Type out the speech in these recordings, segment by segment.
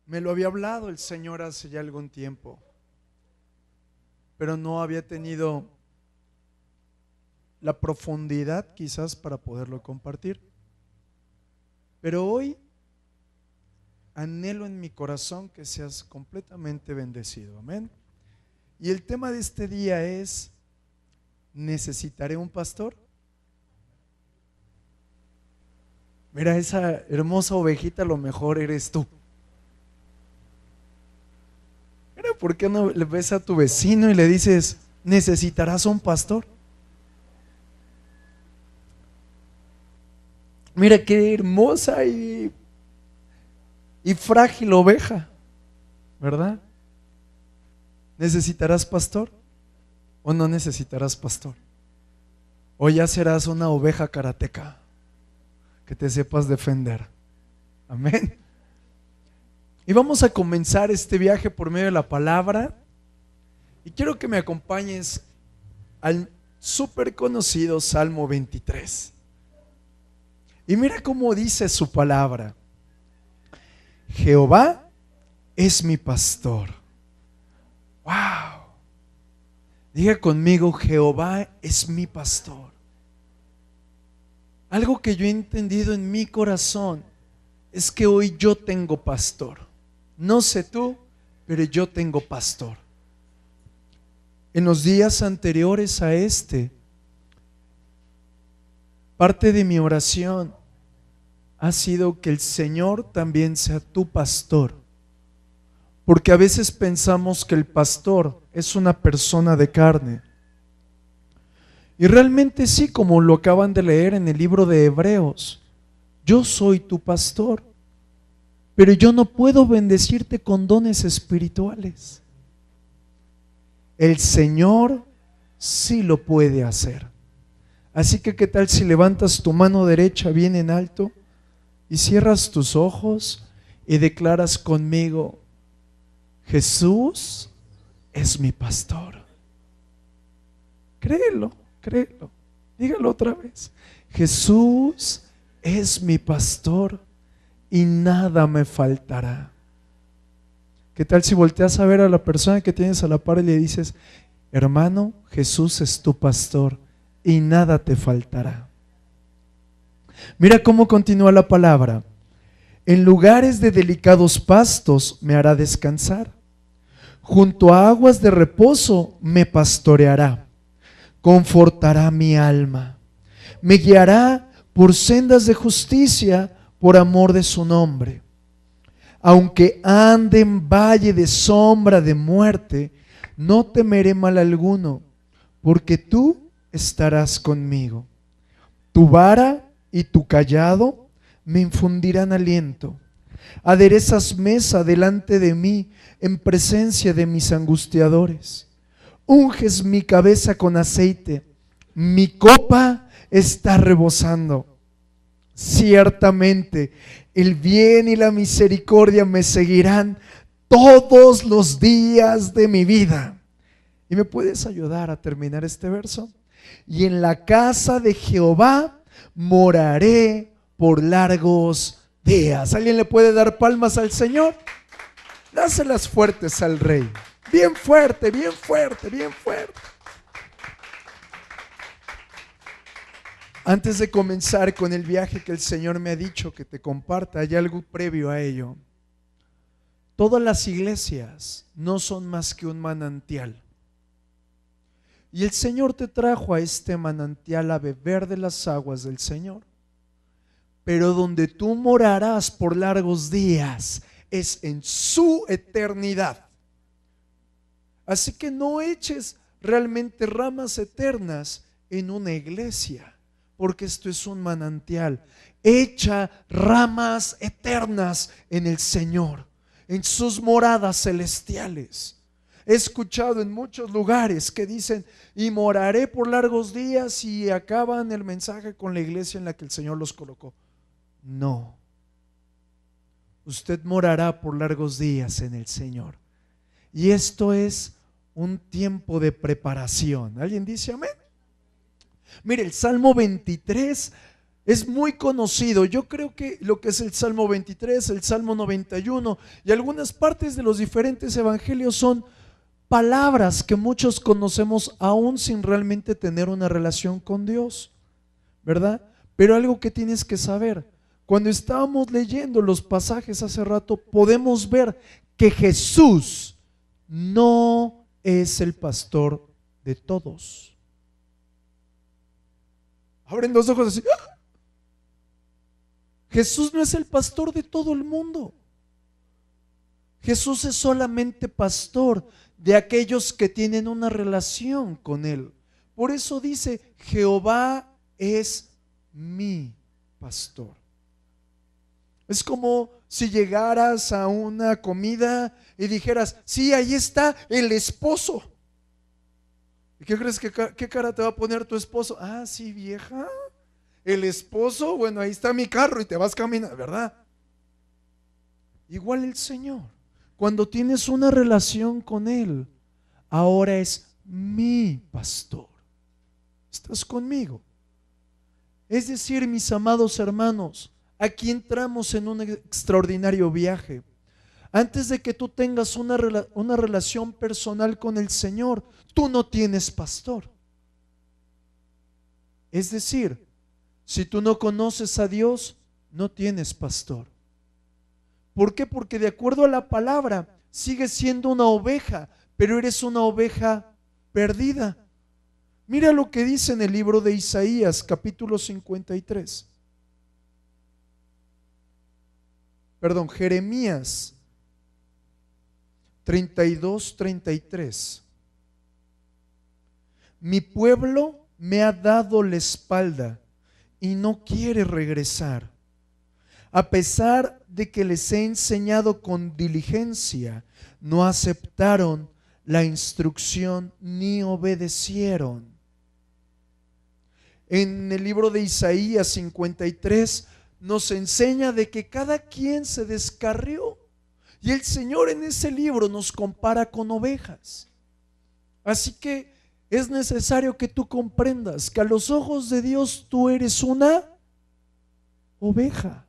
Me lo había hablado el Señor hace ya algún tiempo, pero no había tenido la profundidad quizás para poderlo compartir. Pero hoy anhelo en mi corazón que seas completamente bendecido. Amén. Y el tema de este día es: ¿necesitaré un pastor? Mira, esa hermosa ovejita, a lo mejor eres tú. Mira, ¿por qué no le ves a tu vecino y le dices: ¿necesitarás un pastor? Mira qué hermosa y frágil oveja, ¿verdad? ¿Necesitarás pastor o no necesitarás pastor? O ya serás una oveja karateca que te sepas defender. Amén. Y vamos a comenzar este viaje por medio de la palabra. Y quiero que me acompañes al súper conocido Salmo 23. Y mira cómo dice su palabra: Jehová es mi pastor. ¡Wow! Diga conmigo: Jehová es mi pastor. Algo que yo he entendido en mi corazón es que hoy yo tengo pastor. No sé tú, pero yo tengo pastor. En los días anteriores a este, parte de mi oración ha sido que el Señor también sea tu pastor. Porque a veces pensamos que el pastor es una persona de carne. Y realmente sí, como lo acaban de leer en el libro de Hebreos: yo soy tu pastor, pero yo no puedo bendecirte con dones espirituales. El Señor sí lo puede hacer. Así que ¿qué tal si levantas tu mano derecha bien en alto y cierras tus ojos y declaras conmigo: Jesús es mi pastor? Créelo, créelo. Dígalo otra vez: Jesús es mi pastor y nada me faltará. ¿Qué tal si volteas a ver a la persona que tienes a la par y le dices: hermano, Jesús es tu pastor y nada te faltará? Mira cómo continúa la palabra: en lugares de delicados pastos me hará descansar, junto a aguas de reposo me pastoreará, confortará mi alma, me guiará por sendas de justicia por amor de su nombre. Aunque ande en valle de sombra de muerte, no temeré mal alguno, porque tú estarás conmigo. Tu vara y tu cayado me infundirán aliento. Aderezas mesa delante de mí en presencia de mis angustiadores. Unges mi cabeza con aceite, mi copa está rebosando. Ciertamente el bien y la misericordia me seguirán todos los días de mi vida. ¿Y me puedes ayudar a terminar este verso? Y en la casa de Jehová moraré por largos días. ¿Alguien le puede dar palmas al Señor? Dáselas fuertes al Rey. Bien fuerte, bien fuerte, bien fuerte. Antes de comenzar con el viaje que el Señor me ha dicho que te comparta, hay algo previo a ello. Todas las iglesias no son más que un manantial. Y el Señor te trajo a este manantial a beber de las aguas del Señor. Pero donde tú morarás por largos días es en su eternidad. Así que no eches realmente ramas eternas en una iglesia, porque esto es un manantial. Echa ramas eternas en el Señor, en sus moradas celestiales. He escuchado en muchos lugares que dicen: y moraré por largos días, y acaban el mensaje con la iglesia en la que el Señor los colocó. No. Usted morará por largos días en el Señor. Y esto es un tiempo de preparación. ¿Alguien dice amén? Mire, el Salmo 23 Es muy conocido. Yo creo que lo que es el Salmo 23, el Salmo 91 y algunas partes de los diferentes evangelios son palabras que muchos conocemos aún sin realmente tener una relación con Dios, ¿verdad? Pero algo que tienes que saber, cuando estábamos leyendo los pasajes hace rato, podemos ver que Jesús no es el pastor de todos. Abren los ojos así. ¡Ah! Jesús no es el pastor de todo el mundo. Jesús es solamente pastor de aquellos que tienen una relación con Él. Por eso dice, Jehová es mi pastor. Es como si llegaras a una comida y dijeras, sí, ahí está el esposo. ¿Y qué crees qué cara te va a poner tu esposo? Ah, sí, vieja. El esposo, bueno, ahí está mi carro y te vas caminando, ¿verdad? Igual el Señor. Cuando tienes una relación con Él, ahora es mi pastor. ¿Estás conmigo? Es decir, mis amados hermanos, aquí entramos en un extraordinario viaje. Antes de que tú tengas una relación personal con el Señor, tú no tienes pastor. Es decir, si tú no conoces a Dios, no tienes pastor. ¿Por qué? Porque de acuerdo a la palabra, sigues siendo una oveja, pero eres una oveja perdida. Mira lo que dice en el libro de Isaías, capítulo 53. Perdón, Jeremías 32:33. Mi pueblo me ha dado la espalda y no quiere regresar. A pesar de que les he enseñado con diligencia, no aceptaron la instrucción ni obedecieron. En el libro de Isaías 53 nos enseña de que cada quien se descarrió. Y el Señor en ese libro nos compara con ovejas. Así que es necesario que tú comprendas que a los ojos de Dios tú eres una oveja.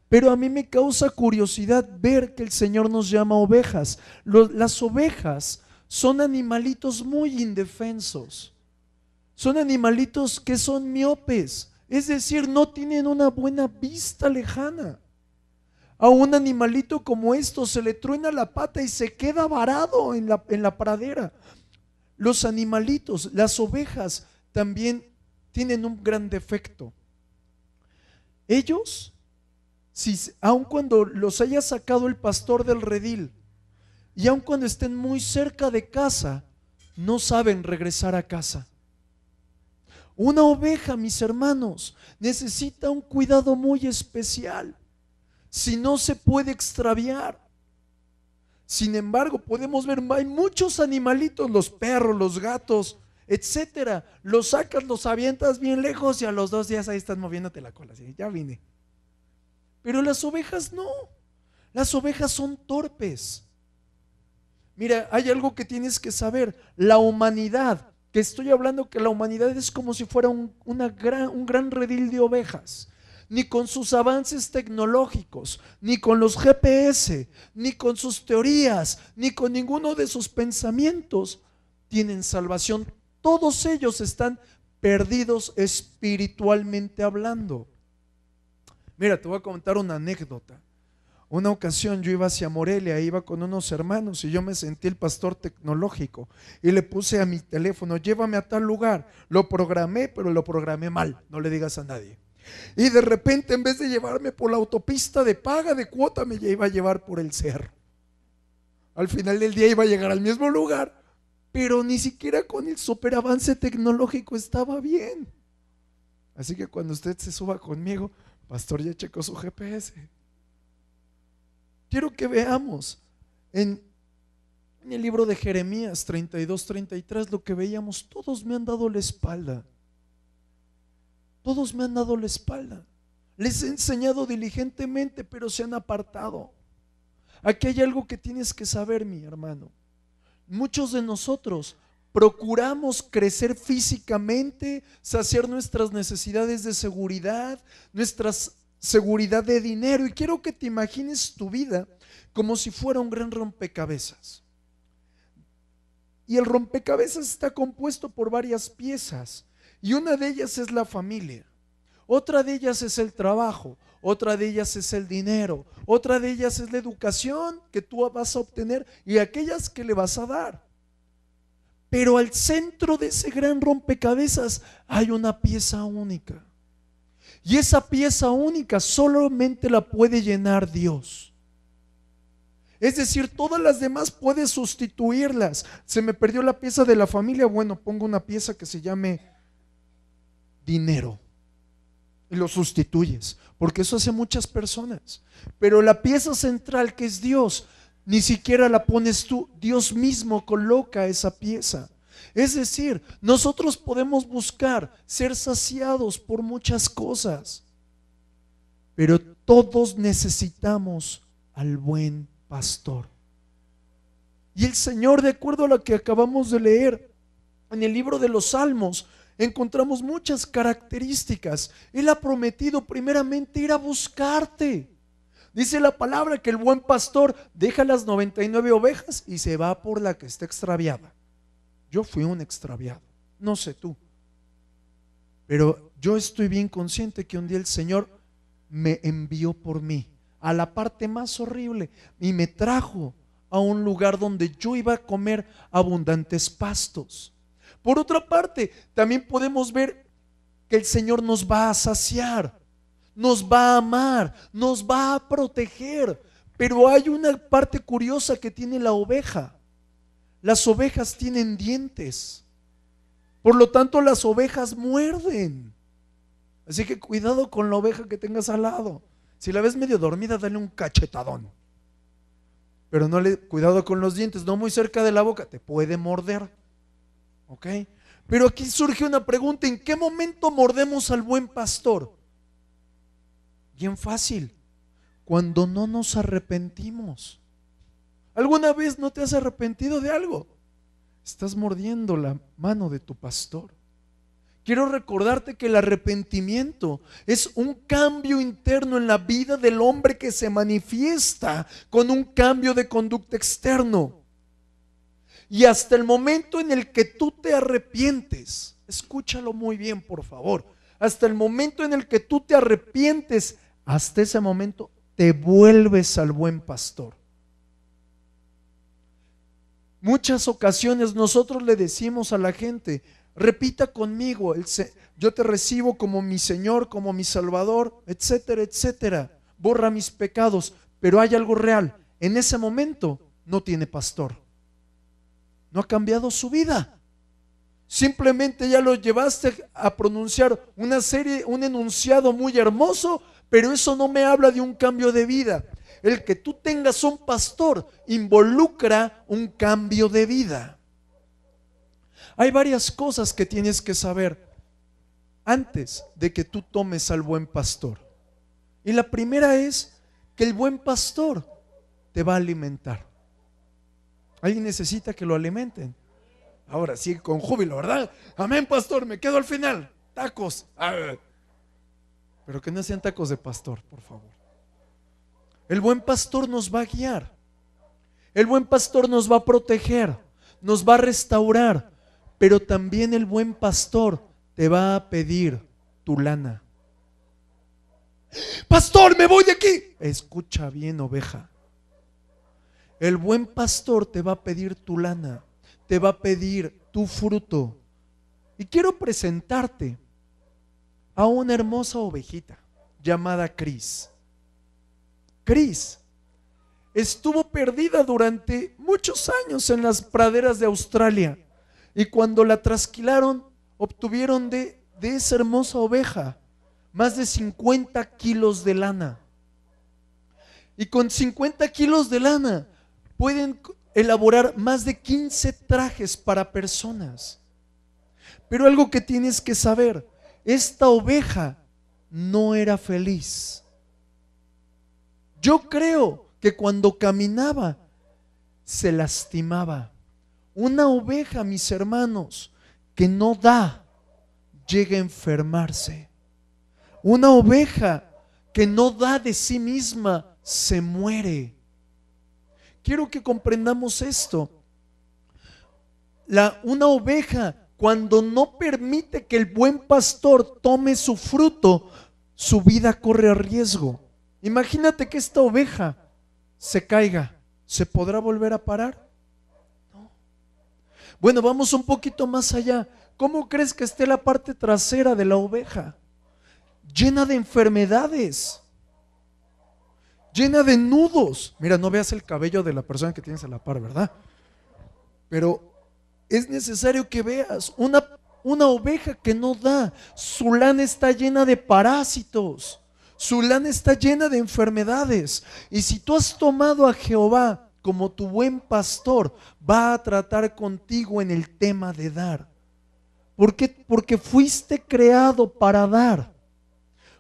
Pero a mí me causa curiosidad ver que el Señor nos llama ovejas. Las ovejas son animalitos muy indefensos. Son animalitos que son miopes. Es decir, no tienen una buena vista lejana. A un animalito como esto se le truena la pata y se queda varado en la pradera. Los animalitos, las ovejas, también tienen un gran defecto. Ellos, aun cuando los haya sacado el pastor del redil y aun cuando estén muy cerca de casa, no saben regresar a casa. Una oveja, mis hermanos, necesita un cuidado muy especial. Si no, se puede extraviar. Sin embargo, podemos ver, hay muchos animalitos, los perros, los gatos, etcétera. Los sacas, los avientas bien lejos y a los 2 días ahí están moviéndote la cola. ¿Sí? Ya vine. Pero las ovejas no. Las ovejas son torpes. Mira, hay algo que tienes que saber. La humanidad, que estoy hablando que la humanidad es como si fuera un gran redil de ovejas. Ni con sus avances tecnológicos, ni con los GPS, ni con sus teorías, ni con ninguno de sus pensamientos tienen salvación. Todos ellos están perdidos espiritualmente hablando. Mira, te voy a contar una anécdota. Una ocasión yo iba hacia Morelia, iba con unos hermanos y yo me sentí el pastor tecnológico y le puse a mi teléfono, llévame a tal lugar. Lo programé, pero lo programé mal, no le digas a nadie. Y de repente, en vez de llevarme por la autopista de paga de cuota, me iba a llevar por el cerro. Al final del día iba a llegar al mismo lugar, pero ni siquiera con el superavance tecnológico estaba bien. Así que cuando usted se suba conmigo, pastor, ya checó su GPS. Quiero que veamos en el libro de Jeremías 32-33 lo que veíamos. Todos me han dado la espalda. Todos me han dado la espalda. Les he enseñado diligentemente, pero se han apartado. Aquí hay algo que tienes que saber, mi hermano. Muchos de nosotros procuramos crecer físicamente, saciar nuestras necesidades de seguridad, nuestra seguridad de dinero. Y quiero que te imagines tu vida como si fuera un gran rompecabezas. Y el rompecabezas está compuesto por varias piezas. Y una de ellas es la familia. Otra de ellas es el trabajo. Otra de ellas es el dinero. Otra de ellas es la educación que tú vas a obtener y aquellas que le vas a dar. Pero al centro de ese gran rompecabezas hay una pieza única. Y esa pieza única solamente la puede llenar Dios. Es decir, todas las demás puedes sustituirlas. Se me perdió la pieza de la familia, bueno, pongo una pieza que se llame dinero y lo sustituyes, porque eso hace muchas personas. Pero la pieza central, que es Dios, ni siquiera la pones tú, Dios mismo coloca esa pieza. Es decir, nosotros podemos buscar ser saciados por muchas cosas, pero todos necesitamos al buen pastor. Y el Señor, de acuerdo a lo que acabamos de leer en el libro de los Salmos, encontramos muchas características. Él ha prometido primeramente ir a buscarte. Dice la palabra que el buen pastor deja las 99 ovejas y se va por la que está extraviada. Yo fui un extraviado, no sé tú, pero yo estoy bien consciente que un día el Señor me envió por mí a la parte más horrible y me trajo a un lugar donde yo iba a comer abundantes pastos. Por otra parte, también podemos ver que el Señor nos va a saciar, nos va a amar, nos va a proteger. Pero hay una parte curiosa que tiene la oveja. Las ovejas tienen dientes, por lo tanto las ovejas muerden. Así que cuidado con la oveja que tengas al lado. Si la ves medio dormida, dale un cachetadón. Pero cuidado con los dientes, no muy cerca de la boca, te puede morder. ¿Ok? Pero aquí surge una pregunta: ¿en qué momento mordemos al buen pastor? Bien fácil, cuando no nos arrepentimos. ¿Alguna vez no te has arrepentido de algo? Estás mordiendo la mano de tu pastor. Quiero recordarte que el arrepentimiento es un cambio interno en la vida del hombre que se manifiesta con un cambio de conducta externo. Y hasta el momento en el que tú te arrepientes, escúchalo muy bien, por favor, hasta el momento en el que tú te arrepientes, hasta ese momento te vuelves al buen pastor. Muchas ocasiones nosotros le decimos a la gente: repita conmigo, yo te recibo como mi Señor, como mi Salvador, etcétera, etcétera. Borra mis pecados. Pero hay algo real: en ese momento no tiene pastor. No ha cambiado su vida. Simplemente ya lo llevaste a pronunciar un enunciado muy hermoso, pero eso no me habla de un cambio de vida. El que tú tengas un pastor involucra un cambio de vida. Hay varias cosas que tienes que saber antes de que tú tomes al buen pastor. Y la primera es que el buen pastor te va a alimentar. ¿Alguien necesita que lo alimenten? Ahora sí, con júbilo, ¿verdad? Amén, pastor, me quedo al final. Tacos. Pero que no sean tacos de pastor, por favor. El buen pastor nos va a guiar. El buen pastor nos va a proteger, nos va a restaurar. Pero también el buen pastor te va a pedir tu lana. Pastor, me voy de aquí. Escucha bien, oveja. El buen pastor te va a pedir tu lana, te va a pedir tu fruto. Y quiero presentarte a una hermosa ovejita llamada Cris. Cris estuvo perdida durante muchos años en las praderas de Australia, y cuando la trasquilaron obtuvieron de esa hermosa oveja más de 50 kilos de lana. Y con 50 kilos de lana pueden elaborar más de 15 trajes para personas. Pero algo que tienes que saber: esta oveja no era feliz. Yo creo que cuando caminaba se lastimaba, Una oveja, mis hermanos, que no da, llega a enfermarse. Una oveja que no da de sí misma, se muere. Quiero que comprendamos esto. Una oveja, cuando no permite que el buen pastor tome su fruto, su vida corre riesgo. Imagínate que esta oveja se caiga, ¿se podrá volver a parar? No. Bueno, vamos un poquito más allá. ¿Cómo crees que esté la parte trasera de la oveja? Llena de enfermedades, llena de nudos. Mira, no veas el cabello de la persona que tienes a la par, ¿verdad? Pero es necesario que veas una oveja que no da. Su lana está llena de parásitos, su lana está llena de enfermedades. Y si tú has tomado a Jehová como tu buen pastor, va a tratar contigo en el tema de dar. ¿Por qué? Porque fuiste creado para dar.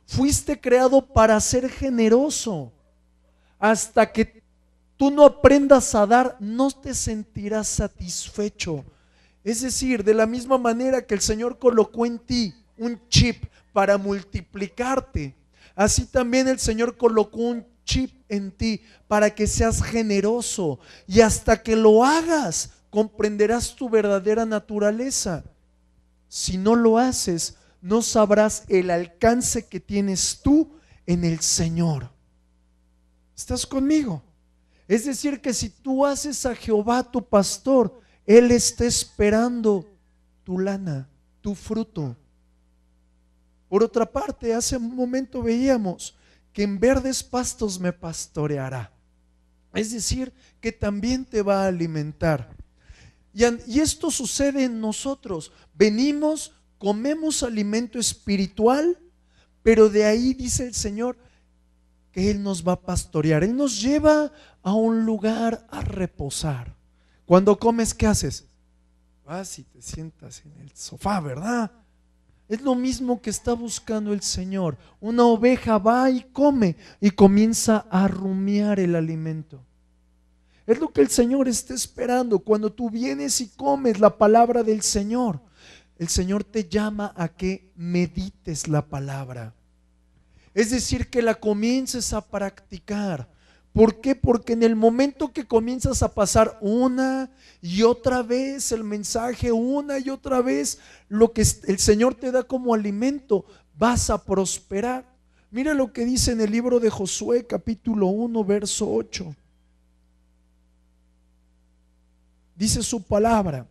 Fuiste creado para ser generoso. Hasta que tú no aprendas a dar, no te sentirás satisfecho. Es decir, de la misma manera que el Señor colocó en ti un chip para multiplicarte, así también el Señor colocó un chip en ti para que seas generoso. Y hasta que lo hagas, comprenderás tu verdadera naturaleza. Si no lo haces, no sabrás el alcance que tienes tú en el Señor. ¿Estás conmigo? Es decir, que si tú haces a Jehová tu pastor, Él está esperando tu lana, tu fruto. Por otra parte, hace un momento veíamos que en verdes pastos me pastoreará. Es decir, que también te va a alimentar. Y esto sucede en nosotros. Venimos, comemos alimento espiritual, pero de ahí dice el Señor que Él nos va a pastorear. Él nos lleva a un lugar a reposar. Cuando comes, ¿qué haces? Vas y te sientas en el sofá, ¿verdad? Es lo mismo que está buscando el Señor. Una oveja va y come y comienza a rumiar el alimento. Es lo que el Señor está esperando. Cuando tú vienes y comes la palabra del Señor, el Señor te llama a que medites la palabra. Es decir, que la comiences a practicar. ¿Por qué? Porque en el momento que comienzas a pasar una y otra vez el mensaje, una y otra vez lo que el Señor te da como alimento, vas a prosperar. Mira lo que dice en el libro de Josué, capítulo 1, verso 8. Dice su palabra: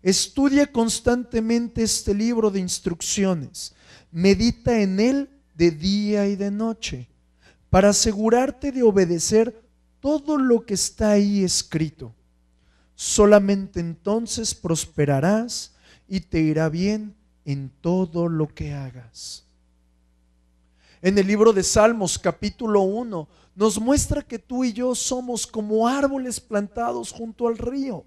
estudia constantemente este libro de instrucciones, medita en él de día y de noche, para asegurarte de obedecer todo lo que está ahí escrito. Solamente entonces prosperarás y te irá bien en todo lo que hagas. En el libro de Salmos, capítulo 1, nos muestra que tú y yo somos como árboles plantados junto al río.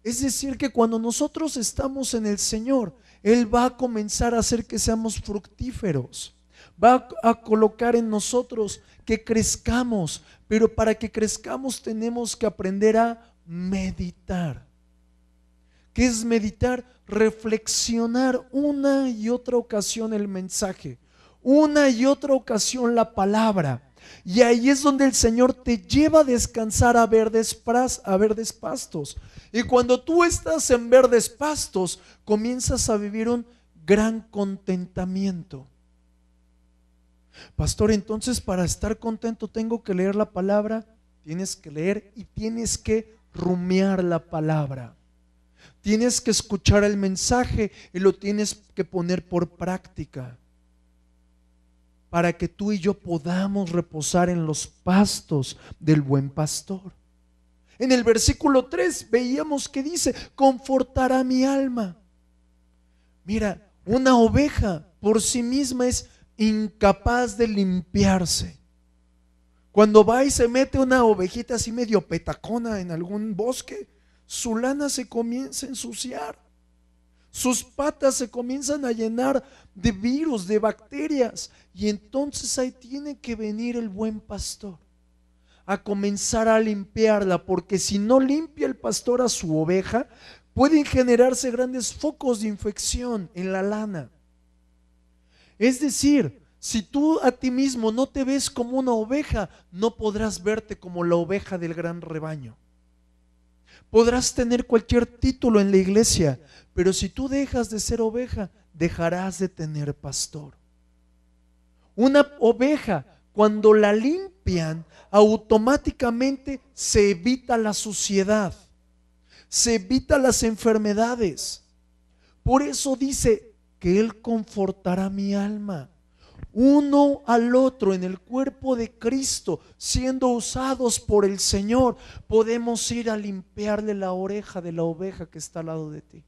Es decir, que cuando nosotros estamos en el Señor, Él va a comenzar a hacer que seamos fructíferos. Va a colocar en nosotros que crezcamos, pero para que crezcamos tenemos que aprender a meditar. ¿Qué es meditar? Reflexionar una y otra ocasión el mensaje, una y otra ocasión la palabra. Y ahí es donde el Señor te lleva a descansar a verdes pastos. Y cuando tú estás en verdes pastos, comienzas a vivir un gran contentamiento. Pastor, entonces para estar contento tengo que leer la palabra. Tienes que leer y tienes que rumiar la palabra. Tienes que escuchar el mensaje y lo tienes que poner por práctica, para que tú y yo podamos reposar en los pastos del buen pastor. En el versículo 3 veíamos que dice: confortará mi alma. Mira, una oveja por sí misma es incapaz de limpiarse. Cuando va y se mete una ovejita así medio petacona en algún bosque, su lana se comienza a ensuciar. Sus patas se comienzan a llenar de virus, de bacterias. Y entonces ahí tiene que venir el buen pastor a comenzar a limpiarla, porque si no limpia el pastor a su oveja, pueden generarse grandes focos de infección en la lana. Es decir, si tú a ti mismo no te ves como una oveja, no podrás verte como la oveja del gran rebaño. Podrás tener cualquier título en la iglesia, pero si tú dejas de ser oveja, dejarás de tener pastor. Una oveja, cuando la limpian, automáticamente se evita la suciedad, se evita las enfermedades. Por eso dice que Él confortará mi alma. Uno al otro en el cuerpo de Cristo, siendo usados por el Señor, podemos ir a limpiarle la oreja de la oveja que está al lado de ti.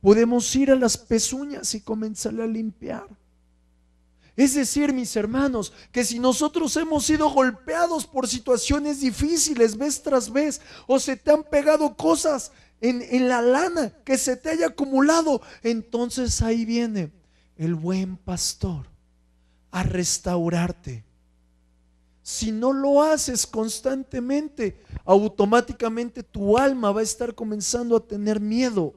Podemos ir a las pezuñas y comenzarle a limpiar. Es decir, mis hermanos, que si nosotros hemos sido golpeados por situaciones difíciles vez tras vez, o se te han pegado cosas en la lana que se te haya acumulado, entonces ahí viene el buen pastor a restaurarte. Si no lo haces constantemente, automáticamente tu alma va a estar comenzando a tener miedo,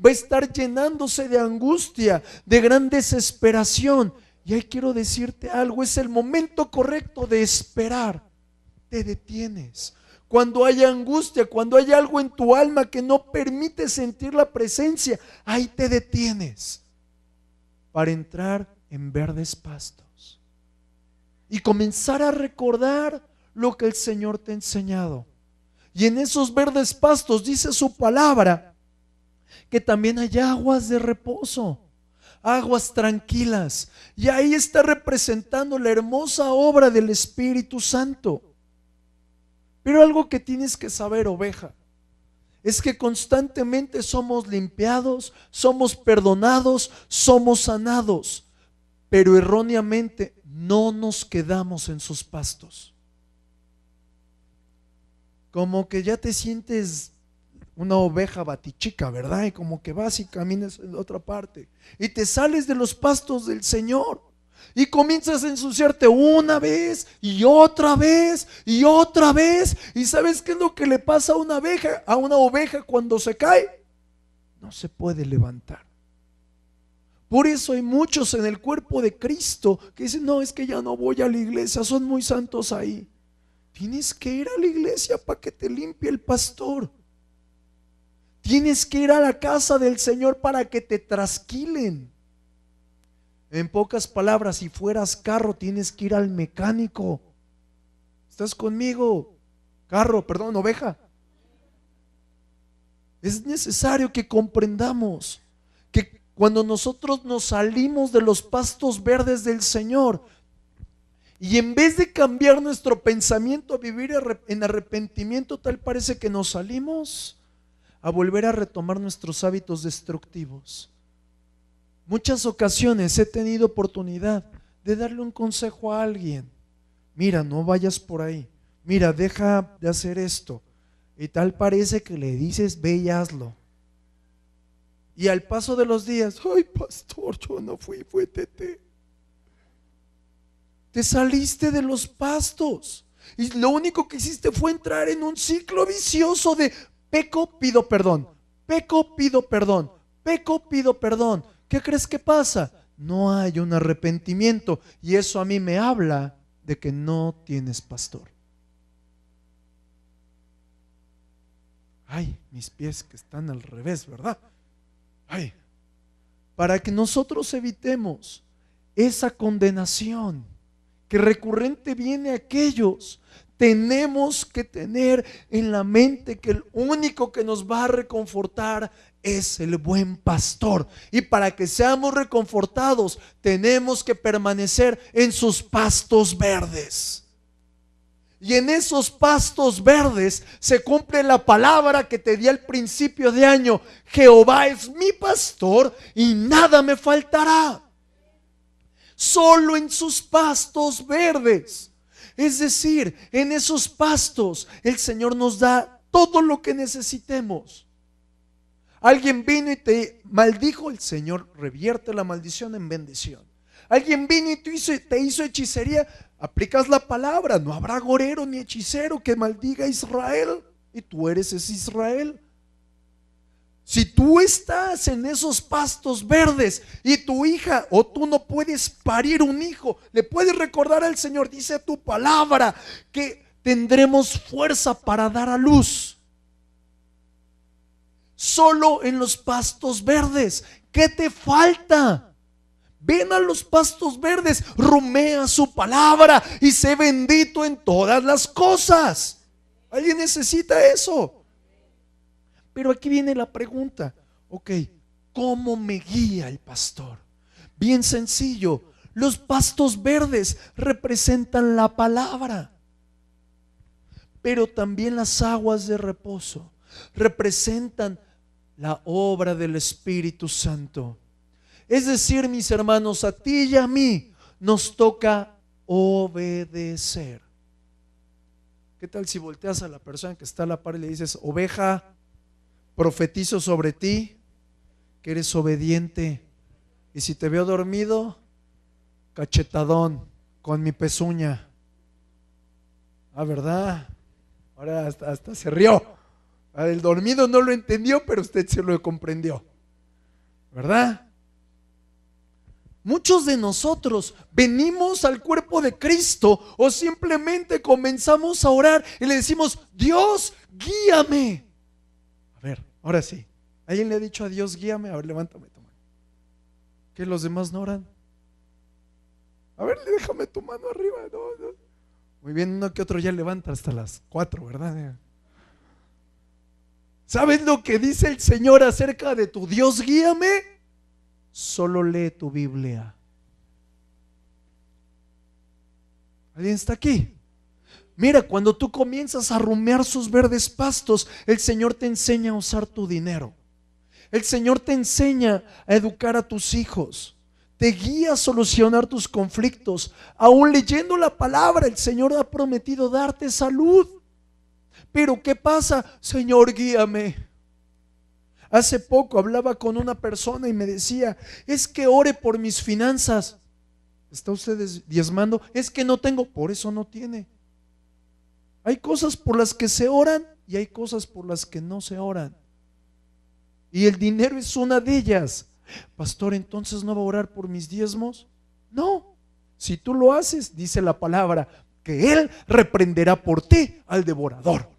va a estar llenándose de angustia, de gran desesperación. Y ahí quiero decirte algo, es el momento correcto de esperar. Te detienes. Cuando haya angustia, cuando hay algo en tu alma que no permite sentir la presencia, ahí te detienes para entrar en verdes pastos y comenzar a recordar lo que el Señor te ha enseñado. Y en esos verdes pastos dice su palabra que también hay aguas de reposo, aguas tranquilas, y ahí está representando la hermosa obra del Espíritu Santo. Pero algo que tienes que saber, oveja, es que constantemente somos limpiados, somos perdonados, somos sanados, pero erróneamente no nos quedamos en sus pastos. Como que ya te sientes una oveja batichica, ¿verdad? Y como que vas y caminas en otra parte y te sales de los pastos del Señor y comienzas a ensuciarte una vez y otra vez y otra vez. ¿Y sabes qué es lo que le pasa a una oveja cuando se cae? No se puede levantar. Por eso hay muchos en el cuerpo de Cristo que dicen: no, es que ya no voy a la iglesia, son muy santos ahí. Tienes que ir a la iglesia para que te limpie el pastor. Tienes que ir a la casa del Señor para que te trasquilen. En pocas palabras, si fueras carro, tienes que ir al mecánico. ¿Estás conmigo? Oveja. Es necesario que comprendamos que cuando nosotros nos salimos de los pastos verdes del Señor, y en vez de cambiar nuestro pensamiento a vivir en arrepentimiento, tal parece que nos salimos a volver a retomar nuestros hábitos destructivos. Muchas ocasiones he tenido oportunidad de darle un consejo a alguien: mira, no vayas por ahí, mira, deja de hacer esto, y tal parece que le dices: ve y hazlo. Y al paso de los días: ay, pastor, yo no fui, fue Tete. Te saliste de los pastos y lo único que hiciste fue entrar en un ciclo vicioso de peco, pido perdón, peco, pido perdón, peco, pido perdón. ¿Qué crees que pasa? No hay un arrepentimiento, y eso a mí me habla de que no tienes pastor. Ay, mis pies que están al revés, ¿verdad? Ay, para que nosotros evitemos esa condenación que recurrente viene a aquellos, tenemos que tener en la mente que el único que nos va a reconfortar es el buen pastor. Y para que seamos reconfortados, tenemos que permanecer en sus pastos verdes. Y en esos pastos verdes se cumple la palabra que te di al principio de año: Jehová es mi pastor y nada me faltará. Solo en sus pastos verdes. Es decir, en esos pastos el Señor nos da todo lo que necesitemos. Alguien vino y te maldijo, el Señor revierte la maldición en bendición. Alguien vino y te hizo hechicería, aplicas la palabra, no habrá agorero ni hechicero que maldiga a Israel, y tú eres ese Israel. Si tú estás en esos pastos verdes y tu hija o tú no puedes parir un hijo, le puedes recordar al Señor, dice tu palabra, que tendremos fuerza para dar a luz. Solo en los pastos verdes. ¿Qué te falta? Ven a los pastos verdes, rumea su palabra y sé bendito en todas las cosas. ¿Alguien necesita eso? Pero aquí viene la pregunta, ok, ¿cómo me guía el pastor? Bien sencillo, los pastos verdes representan la palabra, pero también las aguas de reposo representan la obra del Espíritu Santo. Es decir, mis hermanos, a ti y a mí nos toca obedecer. ¿Qué tal si volteas a la persona que está a la par y le dices, oveja, profetizo sobre ti que eres obediente, y si te veo dormido, cachetadón con mi pezuña? Ah, ¿verdad? Ahora hasta se rió. El dormido no lo entendió, pero usted se lo comprendió, ¿verdad? Muchos de nosotros venimos al cuerpo de Cristo o simplemente comenzamos a orar y le decimos, Dios, guíame. A ver, ahora sí. ¿Alguien le ha dicho a Dios, guíame? A ver, levántame tu mano. ¿Que los demás no oran? A ver, déjame tu mano arriba. No. Muy bien, uno que otro ya levanta hasta las 4, ¿verdad? ¿Sabes lo que dice el Señor acerca de tu Dios, guíame? Solo lee tu Biblia. ¿Alguien está aquí? Mira, cuando tú comienzas a rumear sus verdes pastos, el Señor te enseña a usar tu dinero. El Señor te enseña a educar a tus hijos. Te guía a solucionar tus conflictos. Aún leyendo la palabra, el Señor ha prometido darte salud. Pero ¿qué pasa? Señor, guíame. Hace poco hablaba con una persona y me decía, es que ore por mis finanzas. ¿Está usted diezmando? Es que no tengo, por eso no tiene. Hay cosas por las que se oran y hay cosas por las que no se oran. Y el dinero es una de ellas. Pastor, ¿entonces no va a orar por mis diezmos? No. Si tú lo haces, dice la palabra, que Él reprenderá por ti al devorador.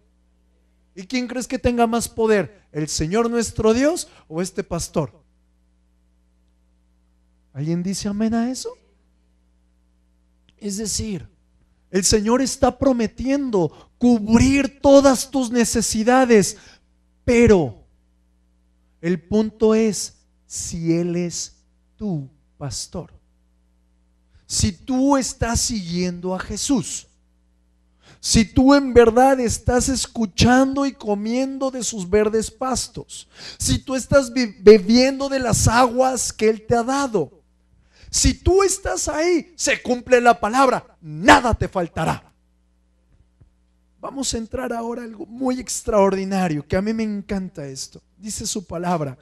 ¿Y quién crees que tenga más poder? ¿El Señor nuestro Dios o este pastor? ¿Alguien dice amén a eso? Es decir, el Señor está prometiendo cubrir todas tus necesidades, pero el punto es si Él es tu pastor. Si tú estás siguiendo a Jesús, si tú en verdad estás escuchando y comiendo de sus verdes pastos, si tú estás bebiendo de las aguas que Él te ha dado, si tú estás ahí, se cumple la palabra, nada te faltará. Vamos a entrar ahora a algo muy extraordinario, que a mí me encanta esto. Dice su palabra,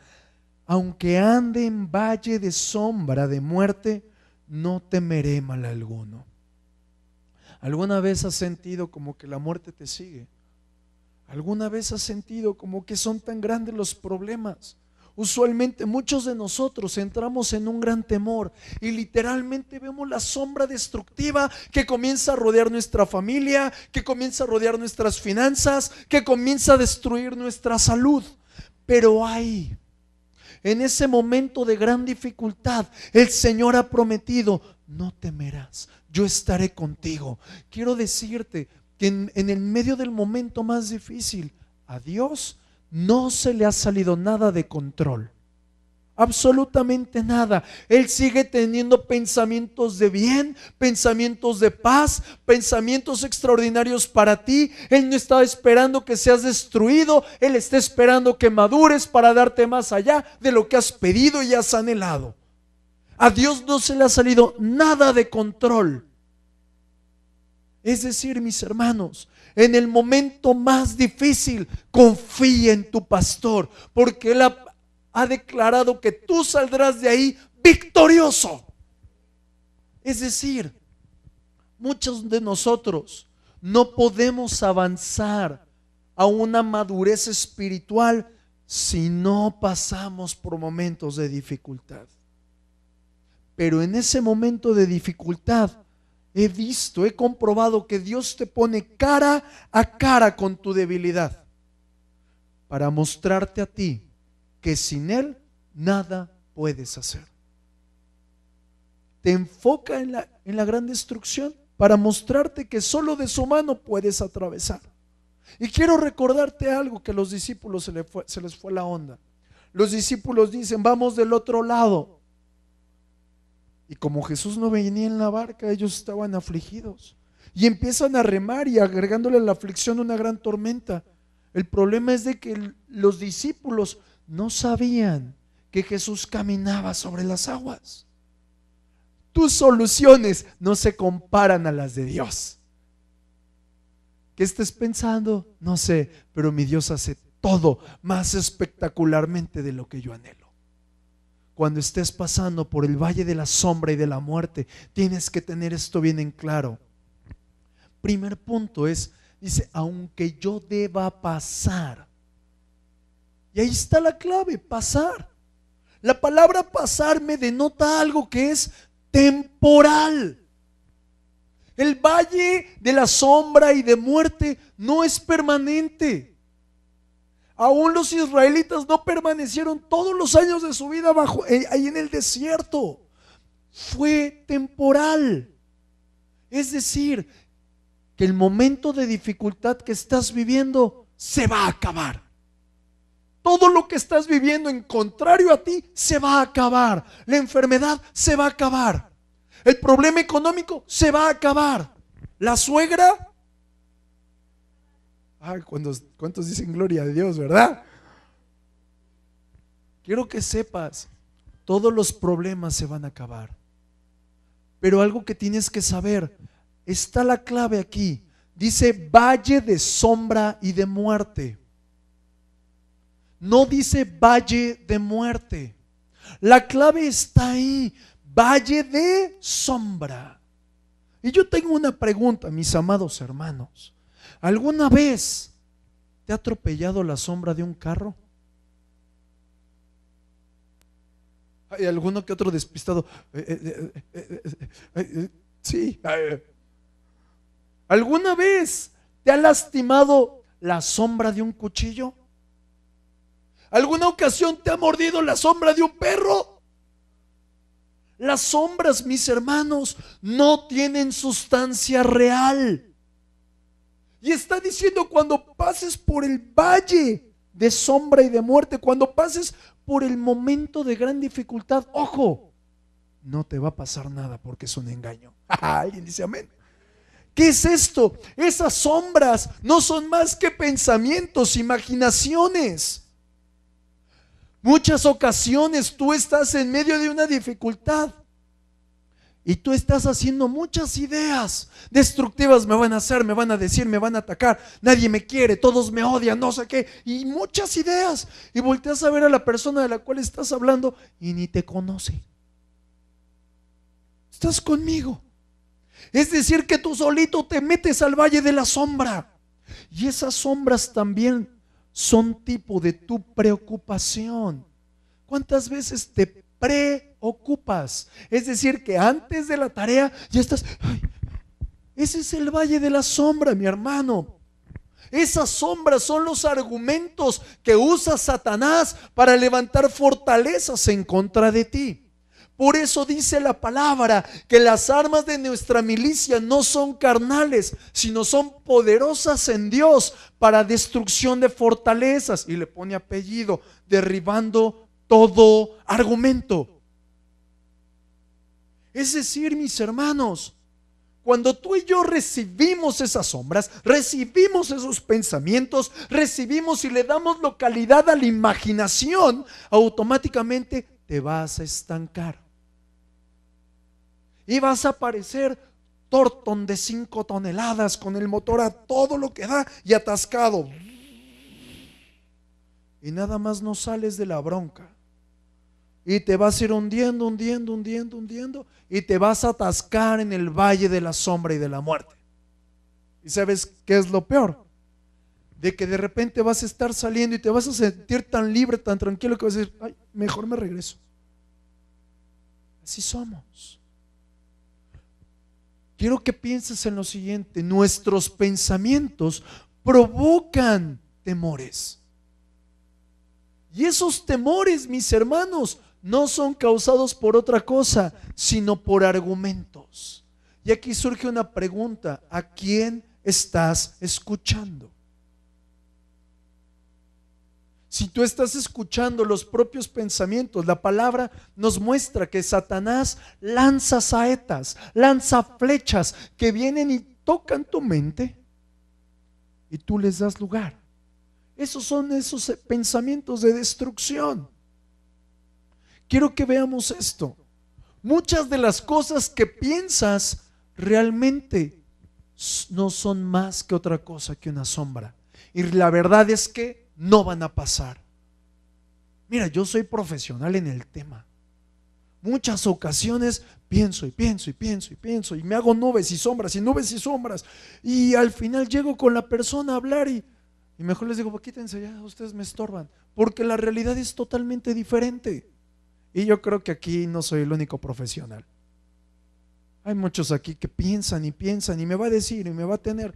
aunque ande en valle de sombra de muerte, no temeré mal alguno. ¿Alguna vez has sentido como que la muerte te sigue? ¿Alguna vez has sentido como que son tan grandes los problemas? Usualmente muchos de nosotros entramos en un gran temor y literalmente vemos la sombra destructiva que comienza a rodear nuestra familia, que comienza a rodear nuestras finanzas, que comienza a destruir nuestra salud. Pero ahí, en ese momento de gran dificultad, el Señor ha prometido, no temerás, yo estaré contigo. Quiero decirte que en el medio del momento más difícil, a Dios no se le ha salido nada de control, absolutamente nada. Él sigue teniendo pensamientos de bien, pensamientos de paz, pensamientos extraordinarios para ti. Él no está esperando que seas destruido, Él está esperando que madures para darte más allá de lo que has pedido y has anhelado. A Dios no se le ha salido nada de control. Es decir, mis hermanos, en el momento más difícil, confía en tu pastor, porque Él ha declarado que tú saldrás de ahí victorioso. Es decir, muchos de nosotros no podemos avanzar a una madurez espiritual si no pasamos por momentos de dificultad. Pero en ese momento de dificultad he comprobado que Dios te pone cara a cara con tu debilidad para mostrarte a ti que sin Él nada puedes hacer. Te enfoca en la gran destrucción para mostrarte que solo de su mano puedes atravesar. Y quiero recordarte algo que a los discípulos se les fue la onda. Los discípulos dicen, vamos del otro lado. Y como Jesús no venía en la barca, ellos estaban afligidos. Y empiezan a remar y agregándole a la aflicción una gran tormenta. El problema es de que los discípulos no sabían que Jesús caminaba sobre las aguas. Tus soluciones no se comparan a las de Dios. ¿Qué estés pensando? No sé, pero mi Dios hace todo más espectacularmente de lo que yo anhelo. Cuando estés pasando por el valle de la sombra y de la muerte, tienes que tener esto bien en claro. Primer punto dice, aunque yo deba pasar. Y ahí está la clave, pasar. La palabra pasar me denota algo que es temporal. El valle de la sombra y de muerte no es permanente. Aún los israelitas no permanecieron todos los años de su vida ahí en el desierto. Fue temporal. Es decir, que el momento de dificultad que estás viviendo se va a acabar. Todo lo que estás viviendo en contrario a ti se va a acabar. La enfermedad se va a acabar. El problema económico se va a acabar. La suegra. Ay, ¿cuántos dicen gloria a Dios, verdad? Quiero que sepas, todos los problemas se van a acabar. Pero algo que tienes que saber, está la clave aquí. Dice valle de sombra y de muerte. No dice valle de muerte. La clave está ahí. Valle de sombra. Y yo tengo una pregunta, mis amados hermanos. ¿Alguna vez te ha atropellado la sombra de un carro? ¿Hay alguno que otro despistado? Sí. ¿Alguna vez te ha lastimado la sombra de un cuchillo? ¿Alguna ocasión te ha mordido la sombra de un perro? Las sombras, mis hermanos, no tienen sustancia real. Y está diciendo, cuando pases por el valle de sombra y de muerte, cuando pases por el momento de gran dificultad, ojo, no te va a pasar nada porque es un engaño. ¿Alguien dice amén? ¿Qué es esto? Esas sombras no son más que pensamientos, imaginaciones. Muchas ocasiones tú estás en medio de una dificultad y tú estás haciendo muchas ideas destructivas. Me van a hacer, me van a decir, me van a atacar, nadie me quiere, todos me odian, no sé qué, y muchas ideas. Y volteas a ver a la persona de la cual estás hablando y ni te conoce. Estás conmigo. Es decir, que tú solito te metes al valle de la sombra. Y esas sombras también son tipo de tu preocupación. ¿Cuántas veces te preocupas? Es decir, que antes de la tarea ya estás, ay, ese es el valle de la sombra, mi hermano. Esas sombras son los argumentos que usa Satanás para levantar fortalezas en contra de ti. Por eso dice la palabra que las armas de nuestra milicia no son carnales, sino son poderosas en Dios para destrucción de fortalezas. Y le pone apellido, derribando todo argumento. Es decir, mis hermanos, cuando tú y yo recibimos esas sombras, recibimos esos pensamientos, recibimos y le damos localidad a la imaginación, automáticamente te vas a estancar. Y vas a parecer Torton de 5 toneladas con el motor a todo lo que da y atascado. Y nada más no sales de la bronca. y te vas a ir hundiendo, hundiendo, hundiendo, hundiendo, y te vas a atascar en el valle de la sombra y de la muerte. ¿Y sabes qué es lo peor? De que de repente vas a estar saliendo y te vas a sentir tan libre, tan tranquilo, que vas a decir, ay, mejor me regreso. Así somos. Quiero que pienses en lo siguiente: nuestros pensamientos provocan temores. Y esos temores, mis hermanos, no son causados por otra cosa, sino por argumentos. Y aquí surge una pregunta: ¿a quién estás escuchando? Si tú estás escuchando los propios pensamientos, la palabra nos muestra que Satanás lanza saetas, lanza flechas que vienen y tocan tu mente y tú les das lugar. Esos son esos pensamientos de destrucción. Quiero que veamos esto. Muchas de las cosas que piensas realmente no son más que otra cosa que una sombra. Y la verdad es que no van a pasar. Mira, yo soy profesional en el tema. Muchas ocasiones pienso y pienso y pienso y pienso y me hago nubes y sombras y nubes y sombras, y al final llego con la persona a hablar y mejor les digo, quítense ya, ustedes me estorban, porque la realidad es totalmente diferente. Y yo creo que aquí no soy el único profesional. Hay muchos aquí que piensan y piensan y me va a decir y me va a tener.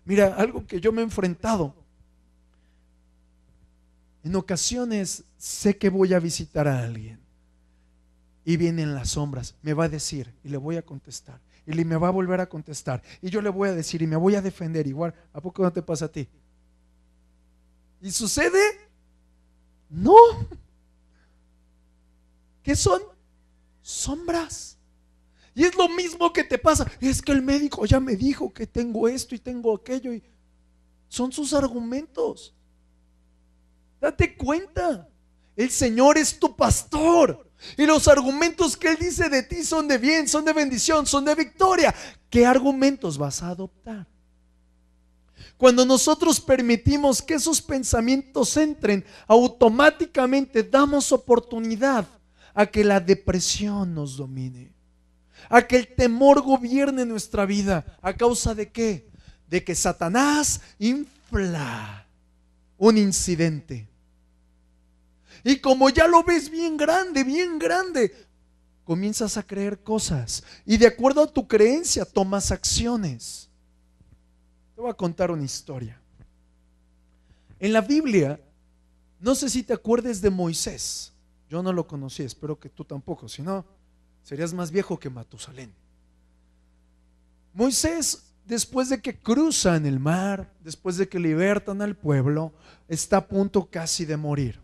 Mira, algo que yo me he enfrentado. En ocasiones sé que voy a visitar a alguien y vienen las sombras, me va a decir y le voy a contestar y me va a volver a contestar y yo le voy a decir y me voy a defender igual. ¿A poco no te pasa a ti? ¿Y sucede? No. ¿Qué son? Sombras. Y es lo mismo que te pasa. Es que el médico ya me dijo que tengo esto y tengo aquello, y son sus argumentos. Date cuenta, el Señor es tu pastor y los argumentos que Él dice de ti son de bien, son de bendición, son de victoria. ¿Qué argumentos vas a adoptar? Cuando nosotros permitimos que esos pensamientos entren, automáticamente damos oportunidad a que la depresión nos domine, a que el temor gobierne nuestra vida. ¿A causa de qué? De que Satanás infla un incidente. Y como ya lo ves bien grande, comienzas a creer cosas y de acuerdo a tu creencia tomas acciones. Te voy a contar una historia. En la Biblia, no sé si te acuerdes de Moisés. Yo no lo conocí, espero que tú tampoco, si no, serías más viejo que Matusalén. Moisés, después de que cruzan el mar, después de que libertan al pueblo, está a punto casi de morir.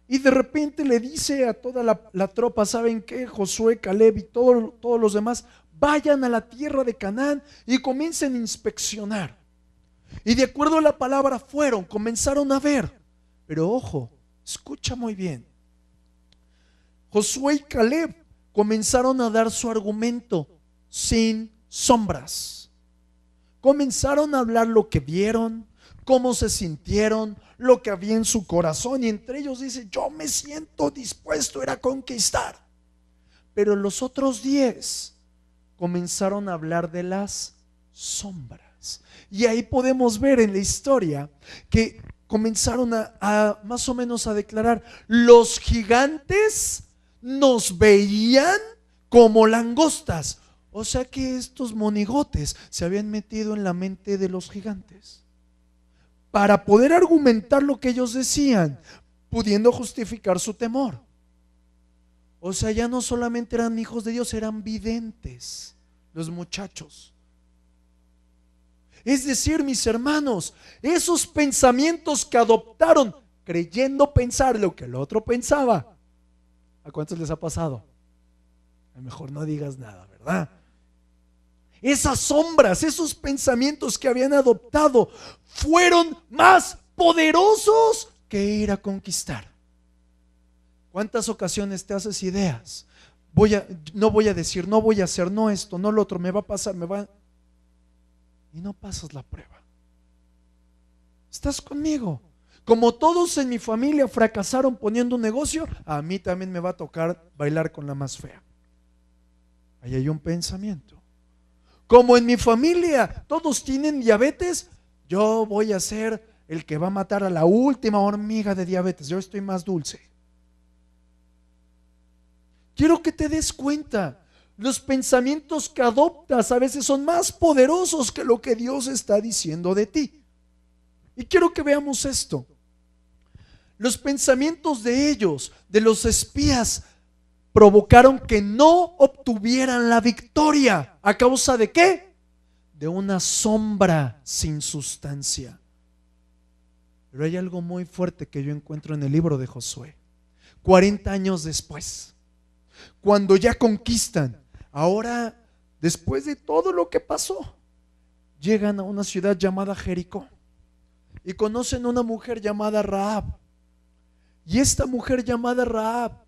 Y de repente le dice a toda la tropa, ¿saben qué? Josué, Caleb y todos los demás, vayan a la tierra de Canaán y comiencen a inspeccionar. Y de acuerdo a la palabra comenzaron a ver. Pero ojo, escucha muy bien. Josué y Caleb comenzaron a dar su argumento sin sombras. Comenzaron a hablar lo que vieron, cómo se sintieron, lo que había en su corazón, y entre ellos dice, yo me siento dispuesto a ir a conquistar. Pero los otros 10 comenzaron a hablar de las sombras, y ahí podemos ver en la historia que comenzaron a más o menos a declarar, los gigantes nos veían como langostas. O sea que estos monigotes se habían metido en la mente de los gigantes para poder argumentar lo que ellos decían, pudiendo justificar su temor. O sea, ya no solamente eran hijos de Dios, eran videntes los muchachos. Es decir, mis hermanos, esos pensamientos que adoptaron creyendo pensar lo que el otro pensaba, ¿a cuántos les ha pasado? A lo mejor no digas nada, ¿verdad? Esas sombras, esos pensamientos que habían adoptado fueron más poderosos que ir a conquistar. ¿Cuántas ocasiones te haces ideas? No voy a decir, no voy a hacer, no esto, no lo otro, me va a pasar, y no pasas la prueba. ¿Estás conmigo? Como todos en mi familia fracasaron poniendo un negocio, a mí también me va a tocar bailar con la más fea. Ahí hay un pensamiento. Como en mi familia todos tienen diabetes, yo voy a ser el que va a matar a la última hormiga de diabetes. Yo estoy más dulce. Quiero que te des cuenta, los pensamientos que adoptas a veces son más poderosos que lo que Dios está diciendo de ti. Y quiero que veamos esto. Los pensamientos de ellos, de los espías, provocaron que no obtuvieran la victoria. ¿A causa de qué? De una sombra sin sustancia. Pero hay algo muy fuerte que yo encuentro en el libro de Josué. 40 años después, cuando ya conquistan, ahora, después de todo lo que pasó, llegan a una ciudad llamada Jericó y conocen a una mujer llamada Rahab. Y esta mujer llamada Rahab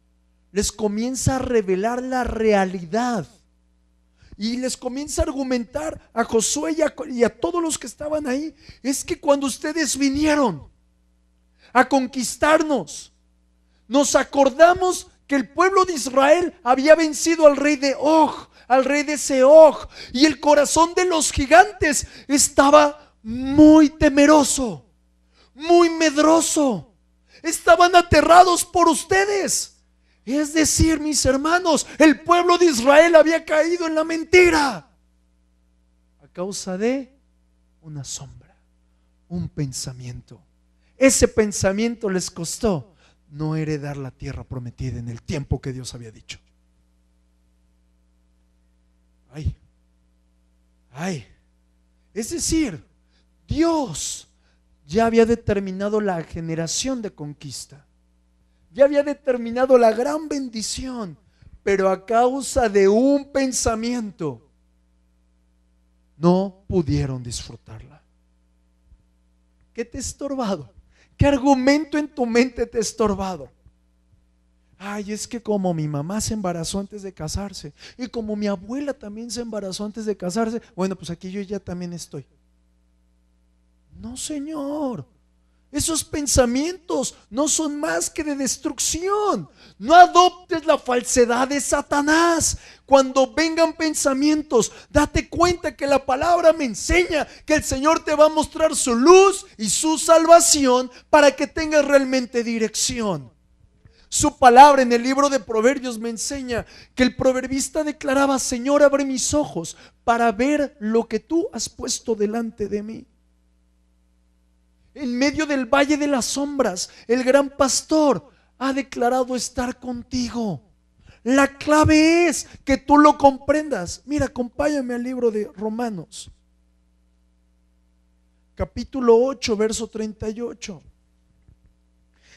les comienza a revelar la realidad y les comienza a argumentar a Josué y a todos los que estaban ahí. Es que cuando ustedes vinieron a conquistarnos, nos acordamos que el pueblo de Israel había vencido al rey de Og, al rey de Seog, y el corazón de los gigantes estaba muy temeroso, muy medroso. Estaban aterrados por ustedes. Es decir, mis hermanos, el pueblo de Israel había caído en la mentira a causa de una sombra, un pensamiento. Ese pensamiento les costó no heredar la tierra prometida en el tiempo que Dios había dicho. Es decir, Dios ya había determinado la generación de conquista, ya había determinado la gran bendición, pero a causa de un pensamiento no pudieron disfrutarla. ¿Qué te ha estorbado? ¿Qué argumento en tu mente te ha estorbado? Es que como mi mamá se embarazó antes de casarse y como mi abuela también se embarazó antes de casarse, bueno, pues aquí yo ya también estoy. No, Señor, esos pensamientos no son más que de destrucción. No adoptes la falsedad de Satanás. Cuando vengan pensamientos, date cuenta que la palabra me enseña que el Señor te va a mostrar su luz y su salvación para que tengas realmente dirección. Su palabra en el libro de Proverbios me enseña que el proverbista declaraba: Señor, abre mis ojos para ver lo que tú has puesto delante de mí. En medio del valle de las sombras, el gran pastor ha declarado estar contigo. La clave es que tú lo comprendas. Mira, acompáñame al libro de Romanos, capítulo 8, verso 38.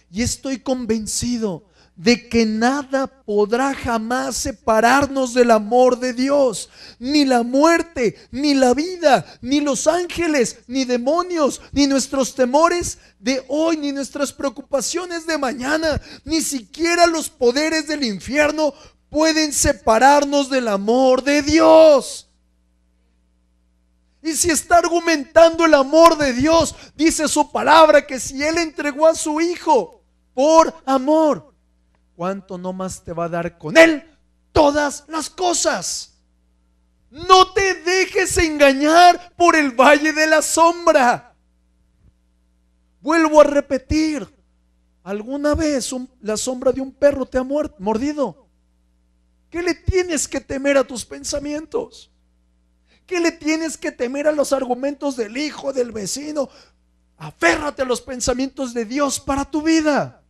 Y estoy convencido de que nada podrá jamás separarnos del amor de Dios, ni la muerte, ni la vida, ni los ángeles, ni demonios, ni nuestros temores de hoy, ni nuestras preocupaciones de mañana, ni siquiera los poderes del infierno pueden separarnos del amor de Dios. Y si está argumentando el amor de Dios, dice su palabra que si Él entregó a su Hijo por amor, ¿cuánto no más te va a dar con Él todas las cosas? No te dejes engañar por el valle de la sombra. Vuelvo a repetir, ¿alguna vez la sombra de un perro te ha mordido? ¿Qué le tienes que temer a tus pensamientos? ¿Qué le tienes que temer a los argumentos del hijo, del vecino? Aférrate a los pensamientos de Dios para tu vida.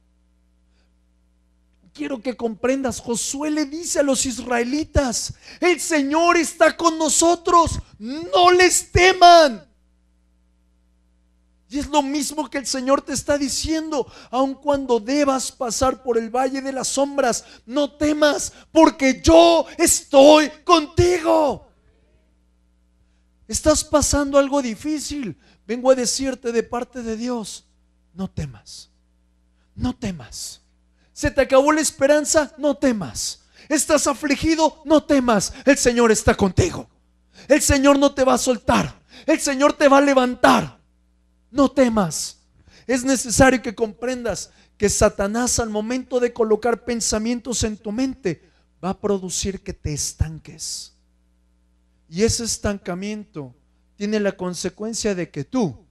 Quiero que comprendas, Josué le dice a los israelitas: el Señor está con nosotros, no les teman. Y es lo mismo que el Señor te está diciendo: aun cuando debas pasar por el valle de las sombras, no temas, porque yo estoy contigo. Estás pasando algo difícil, vengo a decirte de parte de Dios: no temas, no temas. ¿Se te acabó la esperanza? No temas. ¿Estás afligido? No temas. El Señor está contigo. El Señor no te va a soltar. El Señor te va a levantar. No temas. Es necesario que comprendas que Satanás, al momento de colocar pensamientos en tu mente, va a producir que te estanques. Y ese estancamiento tiene la consecuencia de que tú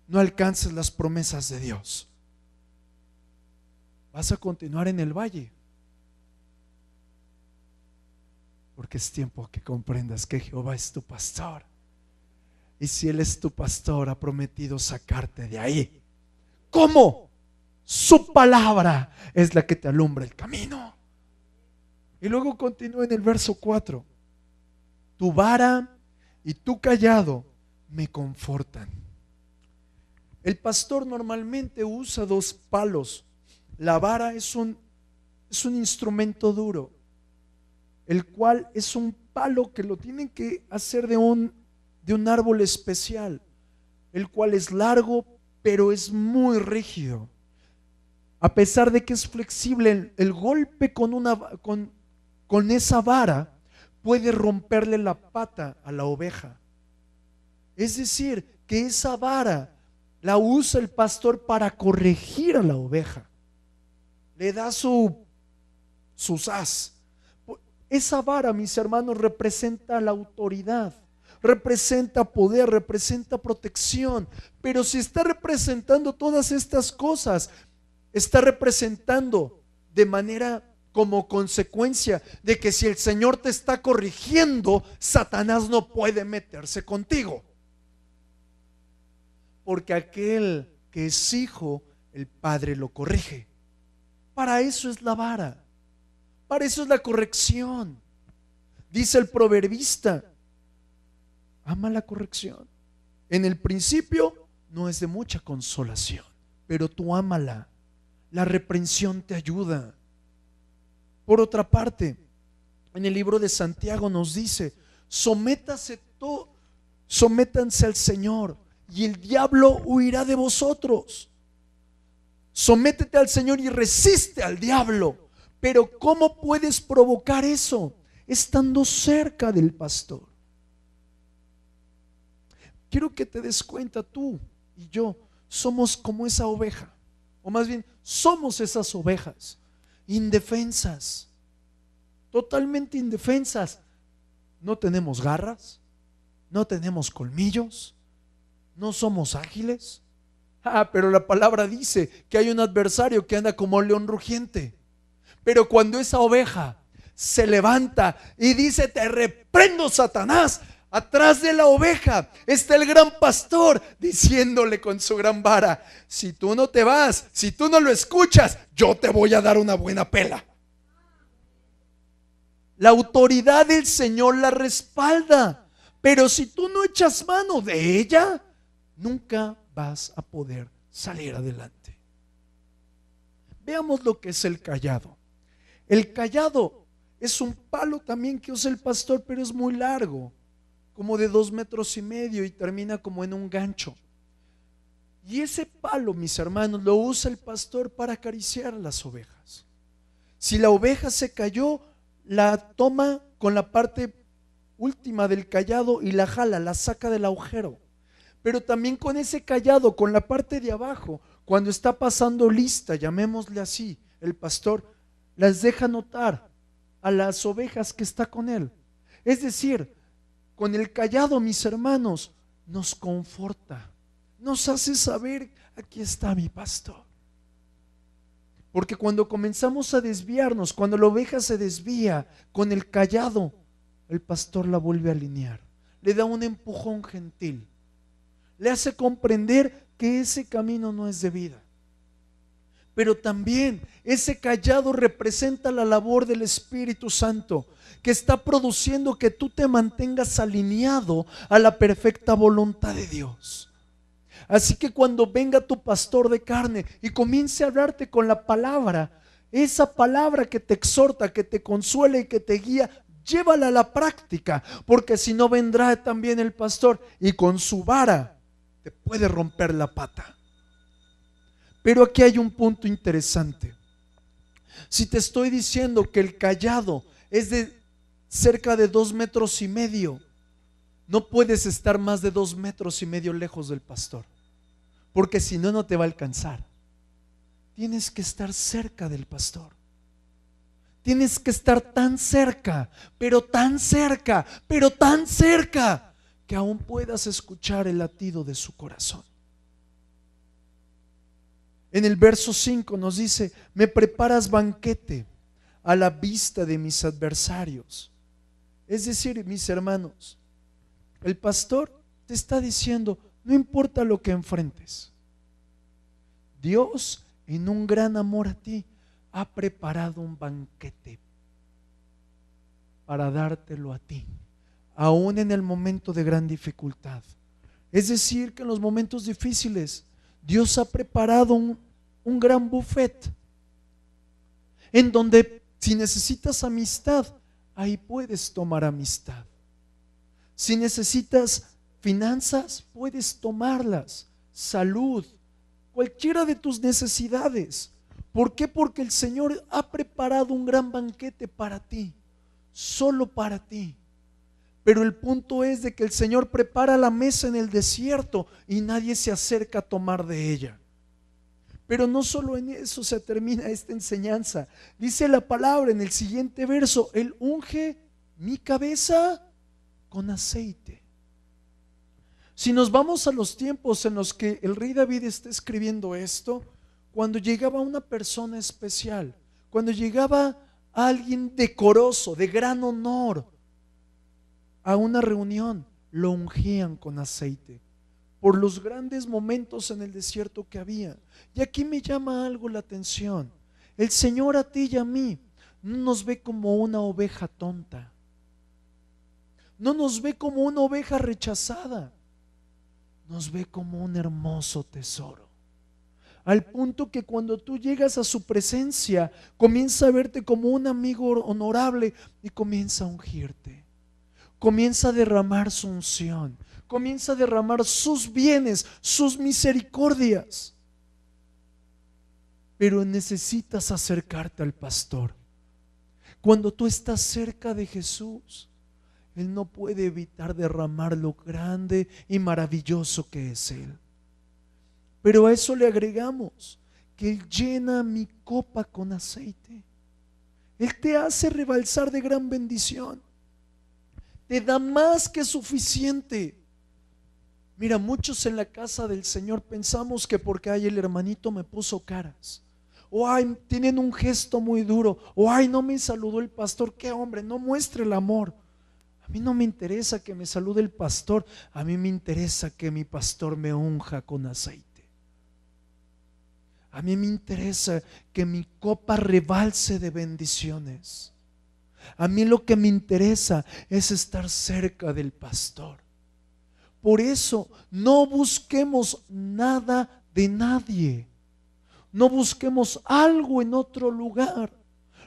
no alcances las promesas de Dios. Vas a continuar en el valle, porque es tiempo que comprendas que Jehová es tu pastor. Y si Él es tu pastor, ha prometido sacarte de ahí. ¿Cómo? Su palabra es la que te alumbra el camino. Y luego continúa en el verso 4. Tu vara y tu cayado me confortan. El pastor normalmente usa dos palos. La vara es un instrumento duro, el cual es un palo que lo tienen que hacer de un árbol especial, el cual es largo, pero es muy rígido. A pesar de que es flexible, el golpe con esa vara puede romperle la pata a la oveja. Es decir, que esa vara la usa el pastor para corregir a la oveja. Le da su sas. Esa vara, mis hermanos, representa la autoridad, representa poder, representa protección. Pero si está representando todas estas cosas, está representando de manera como consecuencia de que si el Señor te está corrigiendo, Satanás no puede meterse contigo. Porque aquel que es hijo, el Padre lo corrige. Para eso es la vara. Para eso es la corrección. Dice el proverbista: ama la corrección. En el principio no es de mucha consolación, pero tú ámala. La reprensión te ayuda. Por otra parte, en el libro de Santiago nos dice: sométanse al Señor y el diablo huirá de vosotros. Sométete al Señor y resiste al diablo. Pero ¿cómo puedes provocar eso? Estando cerca del pastor. Quiero que te des cuenta, tú y yo somos como esa oveja, o más bien somos esas ovejas indefensas, totalmente indefensas. No tenemos garras, no tenemos colmillos, no somos ágiles. Pero la palabra dice que hay un adversario que anda como león rugiente. Pero cuando esa oveja se levanta y dice: te reprendo, Satanás, atrás de la oveja está el gran pastor diciéndole con su gran vara: si tú no te vas, si tú no lo escuchas, yo te voy a dar una buena pela. La autoridad del Señor la respalda, pero si tú no echas mano de ella, nunca vas a poder salir adelante. Veamos lo que es el cayado. El cayado es un palo también que usa el pastor, pero es muy largo, como de 2,5 metros y termina como en un gancho. Y ese palo, mis hermanos, lo usa el pastor para acariciar a las ovejas. Si la oveja se cayó, la toma con la parte última del cayado y la jala, la saca del agujero. Pero también con ese cayado, con la parte de abajo, cuando está pasando lista, llamémosle así, el pastor las deja notar a las ovejas que está con él. Es decir, con el cayado, mis hermanos, nos conforta, nos hace saber: aquí está mi pastor. Porque cuando comenzamos a desviarnos, cuando la oveja se desvía, con el cayado, el pastor la vuelve a alinear, le da un empujón gentil, le hace comprender que ese camino no es de vida. Pero también ese cayado representa la labor del Espíritu Santo, que está produciendo que tú te mantengas alineado a la perfecta voluntad de Dios. Así que cuando venga tu pastor de carne y comience a hablarte con la palabra, esa palabra que te exhorta, que te consuela y que te guía, llévala a la práctica, porque si no, vendrá también el pastor y con su vara te puede romper la pata. Pero aquí hay un punto interesante. Si te estoy diciendo que el cayado es de cerca de 2,5 metros, no puedes estar más de 2,5 metros lejos del pastor, porque si no, no te va a alcanzar. Tienes que estar cerca del pastor. Tienes que estar tan cerca, pero tan cerca, pero tan cerca, que aún puedas escuchar el latido de su corazón. En el verso 5 nos dice: me preparas banquete a la vista de mis adversarios. Es decir, mis hermanos, el pastor te está diciendo: no importa lo que enfrentes, Dios, en un gran amor a ti, ha preparado un banquete para dártelo a ti, aún en el momento de gran dificultad. Es decir, que en los momentos difíciles Dios ha preparado un gran buffet en donde, si necesitas amistad, ahí puedes tomar amistad. Si necesitas finanzas, puedes tomarlas. Salud, cualquiera de tus necesidades. ¿Por qué? Porque el Señor ha preparado un gran banquete para ti, solo para ti. Pero el punto es de que el Señor prepara la mesa en el desierto y nadie se acerca a tomar de ella. Pero no solo en eso se termina esta enseñanza. Dice la palabra en el siguiente verso: Él unge mi cabeza con aceite. Si nos vamos a los tiempos en los que el rey David está escribiendo esto, cuando llegaba una persona especial, cuando llegaba alguien decoroso, de gran honor, a una reunión, lo ungían con aceite por los grandes momentos en el desierto que había. Y aquí me llama algo la atención: el Señor a ti y a mí no nos ve como una oveja tonta, no nos ve como una oveja rechazada, nos ve como un hermoso tesoro, al punto que cuando tú llegas a su presencia, comienza a verte como un amigo honorable y comienza a ungirte, comienza a derramar su unción, comienza a derramar sus bienes, sus misericordias. Pero necesitas acercarte al pastor. Cuando tú estás cerca de Jesús, Él no puede evitar derramar lo grande y maravilloso que es Él. Pero a eso le agregamos que Él llena mi copa con aceite. Él te hace rebalsar de gran bendición, te da más que suficiente. Mira, muchos en la casa del Señor pensamos que porque ay, el hermanito me puso caras, o ay, tienen un gesto muy duro, o ay, no me saludó el pastor. Qué hombre, no muestre el amor. A mí no me interesa que me salude el pastor, a mí me interesa que mi pastor me unja con aceite. A mí me interesa que mi copa rebalse de bendiciones. A mí lo que me interesa es estar cerca del pastor. Por eso no busquemos nada de nadie, no busquemos algo en otro lugar.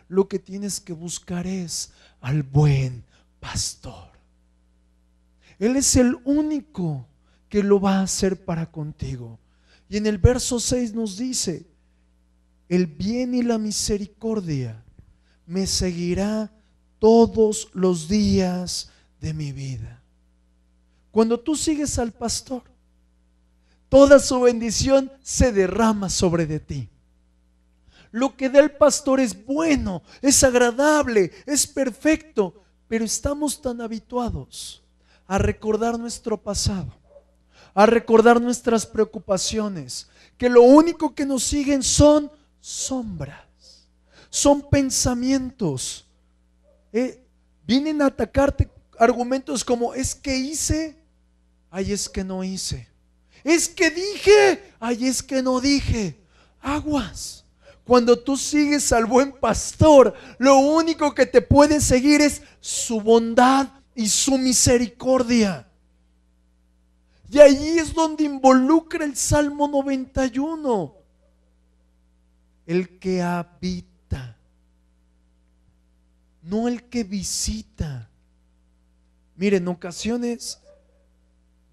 Lo que tienes que buscar es al buen pastor. Él es el único que lo va a hacer para contigo. Y en el verso 6 nos dice: el bien y la misericordia me seguirá todos los días de mi vida. Cuando tú sigues al pastor, toda su bendición se derrama sobre de ti. Lo que da el pastor es bueno, es agradable, es perfecto, pero estamos tan habituados a recordar nuestro pasado, a recordar nuestras preocupaciones, que lo único que nos siguen son sombras, son pensamientos. Vienen a atacarte argumentos como: es que hice, ay, es que no hice, es que dije, ay, es que no dije. Aguas. Cuando tú sigues al buen pastor, lo único que te puede seguir es su bondad y su misericordia. Y ahí es donde involucra el Salmo 91. El que habita, no el que visita. Miren, en ocasiones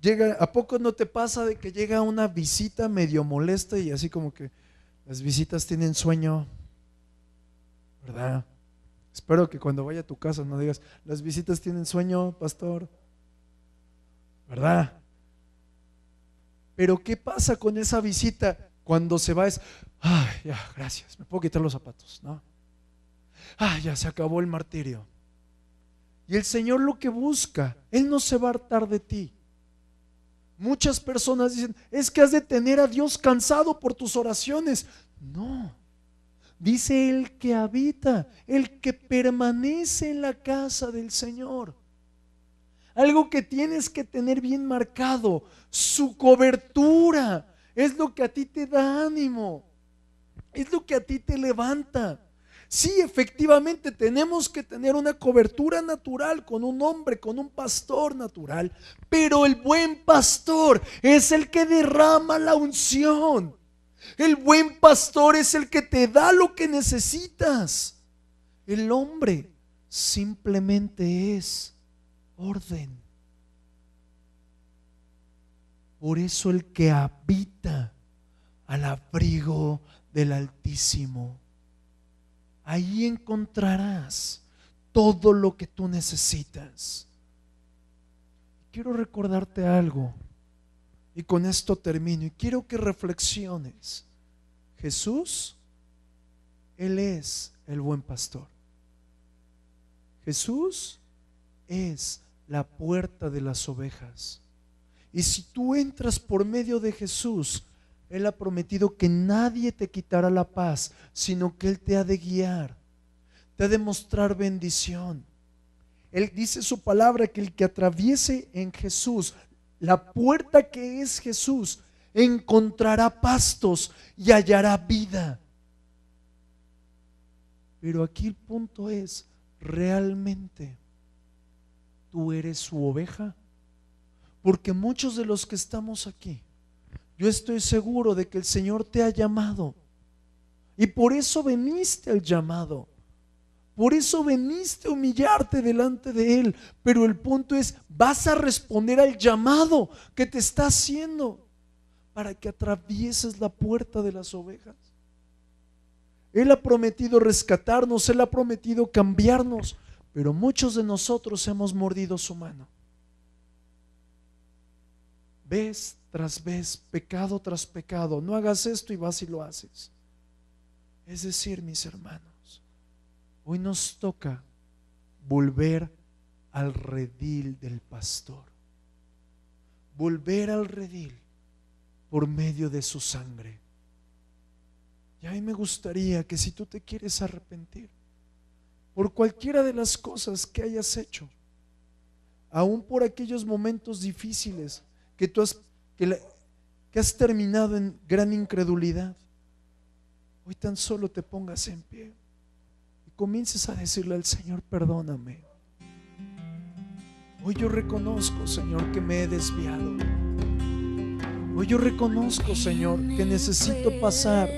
llega, ¿a poco no te pasa de que llega una visita medio molesta y así como que las visitas tienen sueño, ¿verdad? Espero que cuando vaya a tu casa no digas: las visitas tienen sueño, pastor, ¿verdad? Pero ¿qué pasa con esa visita cuando se va? Es, ay, ya, gracias, me puedo quitar los zapatos, ¿no? Ay, ya se acabó el martirio. Y el Señor lo que busca, Él no se va a hartar de ti. Muchas personas dicen, es que has de tener a Dios cansado por tus oraciones. No, dice el que habita, el que permanece en la casa del Señor. Algo que tienes que tener bien marcado, su cobertura, es lo que a ti te da ánimo, es lo que a ti te levanta. Sí, efectivamente tenemos que tener una cobertura natural con un hombre, con un pastor natural, pero el buen pastor es el que derrama la unción. El buen pastor es el que te da lo que necesitas. El hombre simplemente es orden. Por eso el que habita al abrigo del Altísimo, ahí encontrarás todo lo que tú necesitas. Quiero recordarte algo y con esto termino y quiero que reflexiones. Jesús, Él es el buen pastor. Jesús es la puerta de las ovejas. Y si tú entras por medio de Jesús, Él ha prometido que nadie te quitará la paz, sino que Él te ha de guiar, te ha de mostrar bendición. Él dice su palabra que el que atraviese en Jesús, la puerta que es Jesús, encontrará pastos y hallará vida. Pero aquí el punto es, ¿realmente tú eres su oveja? Porque muchos de los que estamos aquí, yo estoy seguro de que el Señor te ha llamado y por eso veniste al llamado, por eso veniste a humillarte delante de Él. Pero el punto es, vas a responder al llamado que te está haciendo para que atravieses la puerta de las ovejas. Él ha prometido rescatarnos, Él ha prometido cambiarnos, pero muchos de nosotros hemos mordido su mano. Vez tras vez, pecado tras pecado, no hagas esto y vas y lo haces. Es decir, mis hermanos, hoy nos toca volver al redil del pastor, volver al redil por medio de su sangre. Y a mí me gustaría que si tú te quieres arrepentir por cualquiera de las cosas que hayas hecho, aún por aquellos momentos difíciles que tú que has terminado en gran incredulidad, hoy tan solo te pongas en pie y comiences a decirle al Señor, perdóname. Hoy yo reconozco, Señor, que me he desviado. Hoy yo reconozco, Señor, que necesito pasar